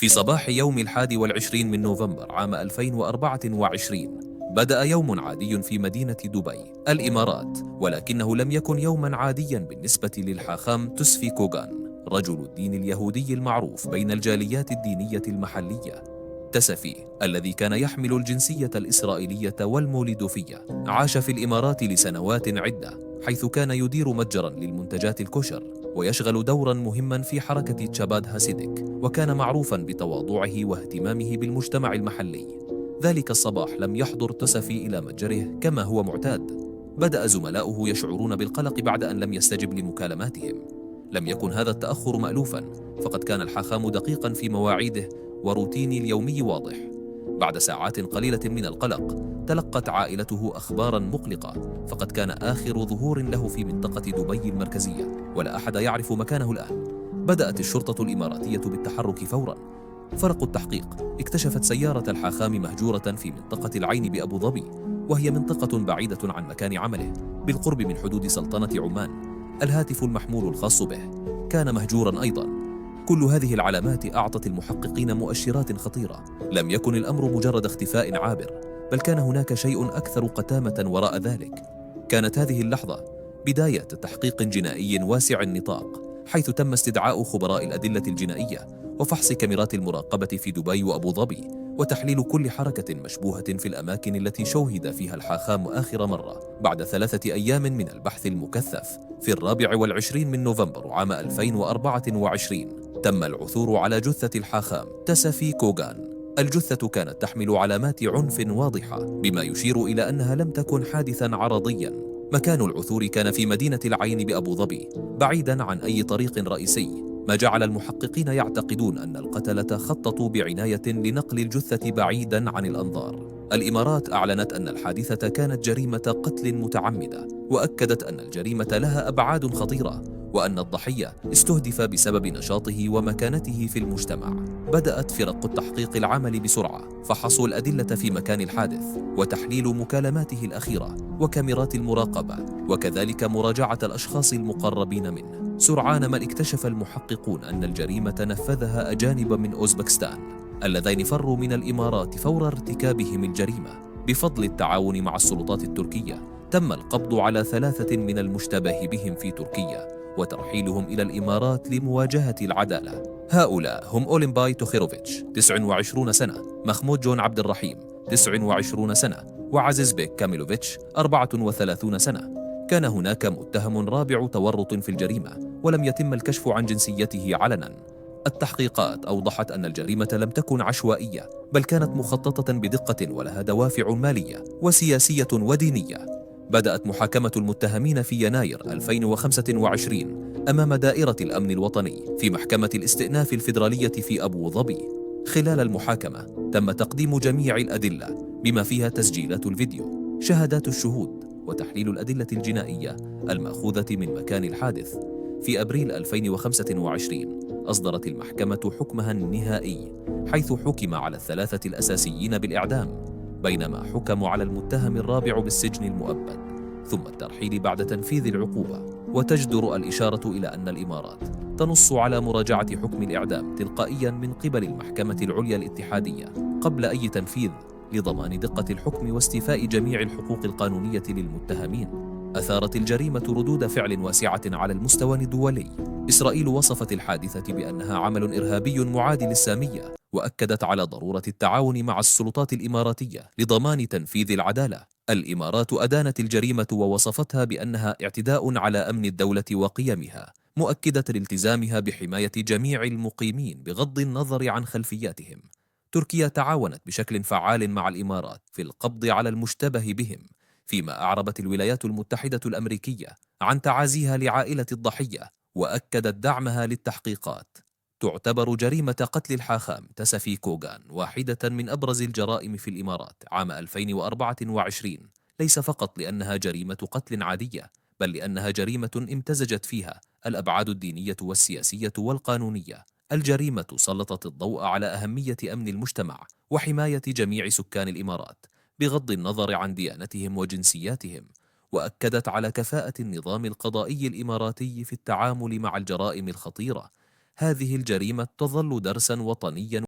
في صباح يوم 21 من نوفمبر عام 2024 بدأ يوم عادي في مدينة دبي الإمارات، ولكنه لم يكن يوما عاديا بالنسبة للحاخام تسفي كوغان، رجل الدين اليهودي المعروف بين الجاليات الدينية المحلية. تسفي الذي كان يحمل الجنسية الإسرائيلية والمولدوفية عاش في الإمارات لسنوات عدة، حيث كان يدير متجرا للمنتجات الكوشر ويشغل دورا مهما في حركة تشاباد هاسيدك، وكان معروفا بتواضعه واهتمامه بالمجتمع المحلي. ذلك الصباح لم يحضر تسفي إلى متجره كما هو معتاد. بدأ زملاؤه يشعرون بالقلق بعد أن لم يستجب لمكالماتهم. لم يكن هذا التأخر مألوفا، فقد كان الحاخام دقيقا في مواعيده وروتيني اليومي واضح. بعد ساعات قليلة من القلق تلقت عائلته أخبارا مقلقة، فقد كان آخر ظهور له في منطقة دبي المركزية ولا أحد يعرف مكانه الآن. بدأت الشرطة الإماراتية بالتحرك فورا. فرق التحقيق اكتشفت سيارة الحاخام مهجورة في منطقة العين بأبو ظبي، وهي منطقة بعيدة عن مكان عمله بالقرب من حدود سلطنة عمان. الهاتف المحمول الخاص به كان مهجورا أيضا. كل هذه العلامات أعطت المحققين مؤشرات خطيرة. لم يكن الأمر مجرد اختفاء عابر، بل كان هناك شيء أكثر قتامة وراء ذلك. كانت هذه اللحظة بداية تحقيق جنائي واسع النطاق، حيث تم استدعاء خبراء الأدلة الجنائية وفحص كاميرات المراقبة في دبي وأبو ظبي، وتحليل كل حركة مشبوهة في الأماكن التي شوهد فيها الحاخام آخر مرة. بعد 3 أيام من البحث المكثف، في 24 من نوفمبر عام 2024 تم العثور على جثة الحاخام تسفي كوغان. الجثة كانت تحمل علامات عنف واضحة، بما يشير إلى أنها لم تكن حادثا عرضيا. مكان العثور كان في مدينة العين بأبو ظبي، بعيدا عن أي طريق رئيسي، ما جعل المحققين يعتقدون أن القتلة خططوا بعناية لنقل الجثة بعيدا عن الأنظار. الإمارات أعلنت أن الحادثة كانت جريمة قتل متعمدة، وأكدت أن الجريمة لها أبعاد خطيرة، وأن الضحية استهدف بسبب نشاطه ومكانته في المجتمع. بدأت فرق التحقيق العمل بسرعة، فحصوا الأدلة في مكان الحادث وتحليل مكالماته الأخيرة وكاميرات المراقبة، وكذلك مراجعة الأشخاص المقربين منه. سرعان ما اكتشف المحققون أن الجريمة نفذها أجانب من أوزبكستان، اللذين فروا من الإمارات فور ارتكابهم الجريمة. بفضل التعاون مع السلطات التركية تم القبض على 3 من المشتبه بهم في تركيا وترحيلهم إلى الإمارات لمواجهة العدالة. هؤلاء هم أوليمباي توخيروفيتش 29 سنة، محمود جون عبد الرحيم 29 سنة، وعزيز بيك كاميلوفيتش 34 سنة. كان هناك متهم رابع تورط في الجريمة، ولم يتم الكشف عن جنسيته علنا. التحقيقات أوضحت أن الجريمة لم تكن عشوائية، بل كانت مخططة بدقة ولها دوافع مالية وسياسية ودينية. بدأت محاكمة المتهمين في يناير 2025 أمام دائرة الأمن الوطني في محكمة الاستئناف الفيدرالية في أبو ظبي. خلال المحاكمة تم تقديم جميع الأدلة، بما فيها تسجيلات الفيديو، شهادات الشهود، وتحليل الأدلة الجنائية المأخوذة من مكان الحادث. في أبريل 2025 أصدرت المحكمة حكمها النهائي، حيث حكم على ال3 الأساسيين بالإعدام، بينما حكموا على المتهم الرابع بالسجن المؤبد ثم الترحيل بعد تنفيذ العقوبة. وتجدر الإشارة إلى أن الإمارات تنص على مراجعة حكم الإعدام تلقائيا من قبل المحكمة العليا الاتحادية قبل أي تنفيذ، لضمان دقة الحكم واستيفاء جميع الحقوق القانونية للمتهمين. أثارت الجريمة ردود فعل واسعة على المستوى الدولي. إسرائيل وصفت الحادثة بأنها عمل إرهابي معاد للسامية، وأكدت على ضرورة التعاون مع السلطات الإماراتية لضمان تنفيذ العدالة. الإمارات أدانت الجريمة ووصفتها بأنها اعتداء على أمن الدولة وقيمها، مؤكدة التزامها بحماية جميع المقيمين بغض النظر عن خلفياتهم. تركيا تعاونت بشكل فعال مع الإمارات في القبض على المشتبه بهم، فيما أعربت الولايات المتحدة الأمريكية عن تعازيها لعائلة الضحية وأكدت دعمها للتحقيقات. تعتبر جريمة قتل الحاخام تسفي كوغان واحدة من أبرز الجرائم في الإمارات عام 2024، ليس فقط لأنها جريمة قتل عادية، بل لأنها جريمة امتزجت فيها الأبعاد الدينية والسياسية والقانونية. الجريمة سلطت الضوء على أهمية أمن المجتمع وحماية جميع سكان الإمارات بغض النظر عن ديانتهم وجنسياتهم، وأكدت على كفاءة النظام القضائي الإماراتي في التعامل مع الجرائم الخطيرة. هذه الجريمة تظل درسا وطنيا